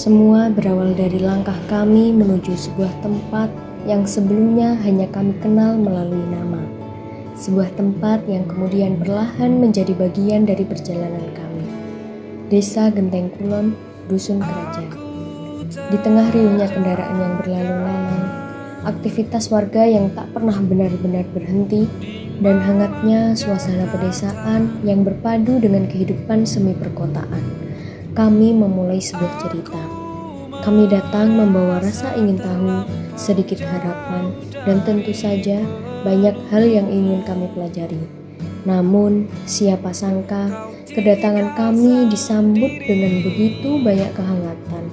Semua berawal dari langkah kami menuju sebuah tempat yang sebelumnya hanya kami kenal melalui nama. Sebuah tempat yang kemudian perlahan menjadi bagian dari perjalanan kami. Desa Genteng Kulon, Dusun Kerajaan. Di tengah riuhnya kendaraan yang berlalu lalang, aktivitas warga yang tak pernah benar-benar berhenti, dan hangatnya suasana pedesaan yang berpadu dengan kehidupan semi perkotaan, kami memulai sebuah cerita. Kami datang membawa rasa ingin tahu, sedikit harapan, dan tentu saja banyak hal yang ingin kami pelajari. Namun, siapa sangka kedatangan kami disambut dengan begitu banyak kehangatan.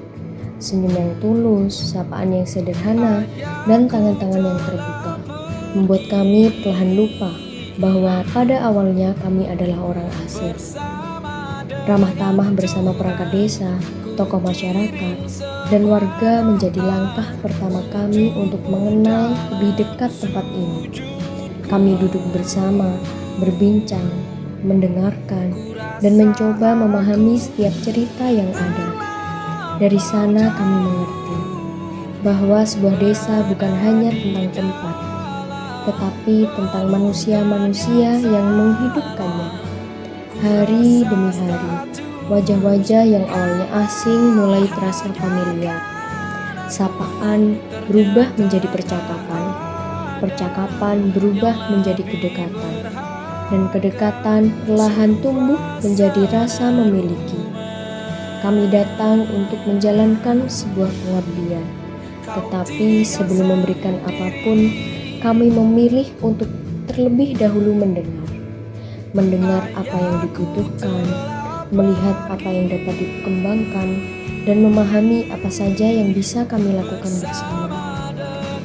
Senyum yang tulus, sapaan yang sederhana, dan tangan-tangan yang terbuka membuat kami perlahan lupa bahwa pada awalnya kami adalah orang asing. Ramah tamah bersama perangkat desa, tokoh masyarakat, dan warga menjadi langkah pertama kami untuk mengenal lebih dekat tempat ini. Kami duduk bersama, berbincang, mendengarkan, dan mencoba memahami setiap cerita yang ada. Dari sana kami mengerti bahwa sebuah desa bukan hanya tentang tempat, tetapi tentang manusia-manusia yang menghidupkannya. Hari demi hari, wajah-wajah yang awalnya asing mulai terasa familiar. Sapaan berubah menjadi percakapan, percakapan berubah menjadi kedekatan, dan kedekatan perlahan tumbuh menjadi rasa memiliki. Kami datang untuk menjalankan sebuah pengabdian, tetapi sebelum memberikan apapun, kami memilih untuk terlebih dahulu mendengar apa yang dibutuhkan, melihat apa yang dapat dikembangkan, dan memahami apa saja yang bisa kami lakukan bersama.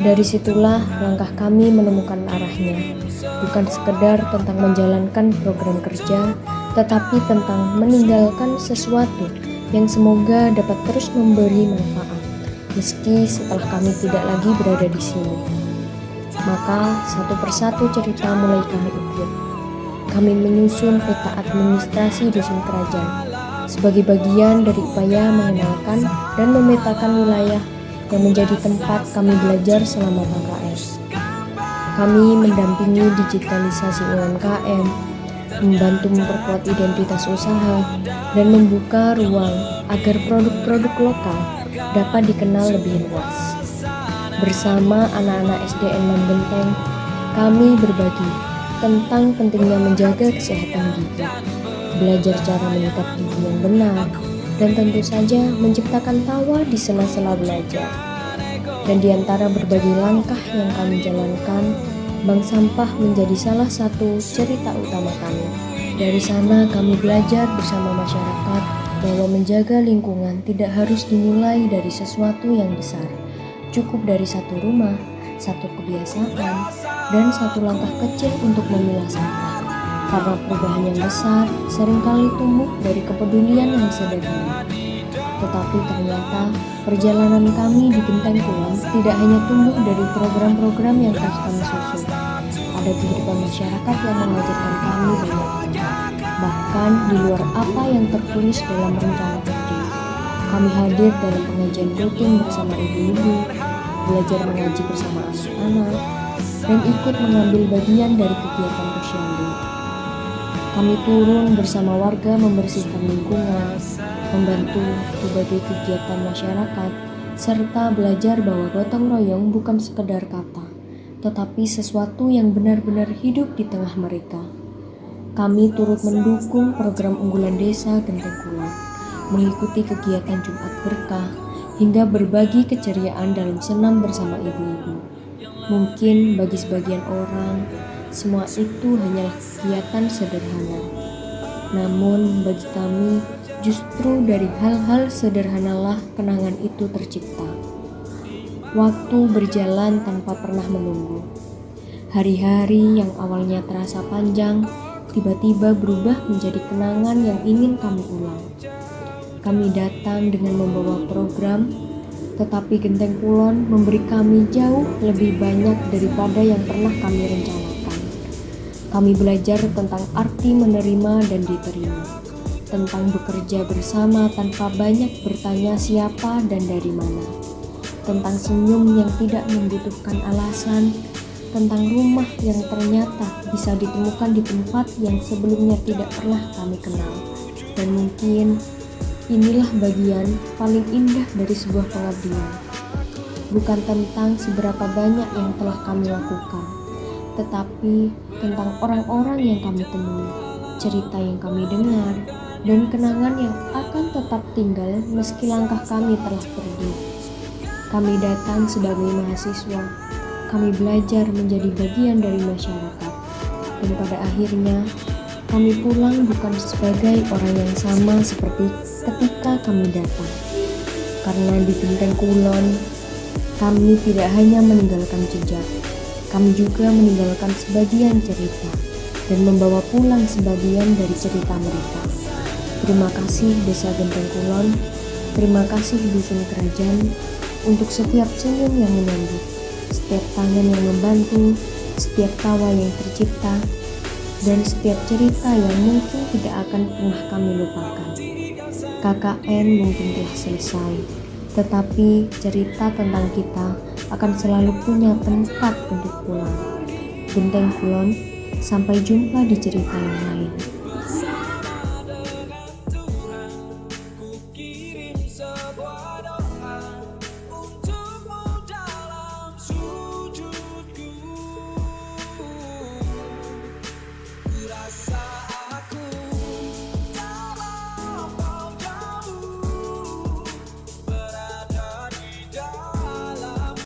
Dari situlah langkah kami menemukan arahnya, bukan sekedar tentang menjalankan program kerja, tetapi tentang meninggalkan sesuatu yang semoga dapat terus memberi manfaat, meski setelah kami tidak lagi berada di sini. Maka satu persatu cerita mulai kami ukir. Kami menyusun peta administrasi Dusun Kerajaan sebagai bagian dari upaya mengenalkan dan memetakan wilayah yang menjadi tempat kami belajar selama KKS. Kami mendampingi digitalisasi UMKM, membantu memperkuat identitas usaha, dan membuka ruang agar produk-produk lokal dapat dikenal lebih luas. Bersama anak-anak SDN 6 Genteng, kami berbagi tentang pentingnya menjaga kesehatan gigi, belajar cara menyikat gigi yang benar, dan tentu saja menciptakan tawa di sela-sela belajar. Dan di antara berbagai langkah yang kami jalankan, bank sampah menjadi salah satu cerita utama kami. Dari sana kami belajar bersama masyarakat bahwa menjaga lingkungan tidak harus dimulai dari sesuatu yang besar. Cukup dari satu rumah, satu kebiasaan, dan satu langkah kecil untuk memilah sampah. Karena perubahan yang besar seringkali tumbuh dari kepedulian yang sederhana. Tetapi ternyata perjalanan kami di Genteng Kulon tidak hanya tumbuh dari program-program yang telah kami susun. Ada kehidupan masyarakat yang mengajarkan kami banyak hal, bahkan di luar apa yang tertulis dalam rencana kerja. Kami hadir dalam pengajian rutin bersama ibu-ibu, belajar mengaji bersama anak-anak, dan ikut mengambil bagian dari kegiatan posyandu. Kami turun bersama warga membersihkan lingkungan, membantu berbagai kegiatan masyarakat, serta belajar bahwa gotong royong bukan sekedar kata, tetapi sesuatu yang benar-benar hidup di tengah mereka. Kami turut mendukung program unggulan desa Genteng Kulon, mengikuti kegiatan Jumat Berkah, hingga berbagi keceriaan dalam senam bersama ibu-ibu. Mungkin bagi sebagian orang, semua itu hanyalah kegiatan sederhana. Namun bagi kami, justru dari hal-hal sederhanalah kenangan itu tercipta. Waktu berjalan tanpa pernah menunggu. Hari-hari yang awalnya terasa panjang, tiba-tiba berubah menjadi kenangan yang ingin kami ulang. Kami datang dengan membawa program, tetapi Genteng Kulon memberi kami jauh lebih banyak daripada yang pernah kami rencanakan. Kami belajar tentang arti menerima dan diterima, tentang bekerja bersama tanpa banyak bertanya siapa dan dari mana, tentang senyum yang tidak membutuhkan alasan, tentang rumah yang ternyata bisa ditemukan di tempat yang sebelumnya tidak pernah kami kenal. Dan mungkin inilah bagian paling indah dari sebuah pengabdian. Bukan tentang seberapa banyak yang telah kami lakukan, tetapi tentang orang-orang yang kami temui, cerita yang kami dengar, dan kenangan yang akan tetap tinggal meski langkah kami telah pergi. Kami datang sebagai mahasiswa, kami belajar menjadi bagian dari masyarakat, dan pada akhirnya kami pulang bukan sebagai orang yang sama seperti ketika kami datang. Karena di Genteng Kulon, kami tidak hanya meninggalkan jejak, kami juga meninggalkan sebagian cerita dan membawa pulang sebagian dari cerita mereka. Terima kasih Desa Genteng Kulon, terima kasih Dusun Kerajaan untuk setiap senyum yang menyambut, setiap tangan yang membantu, setiap tawa yang tercipta, dan setiap cerita yang mungkin tidak akan pernah kami lupakan. KKN mungkin telah selesai, tetapi cerita tentang kita akan selalu punya tempat untuk pulang. Genteng Kulon, sampai jumpa di cerita yang lain.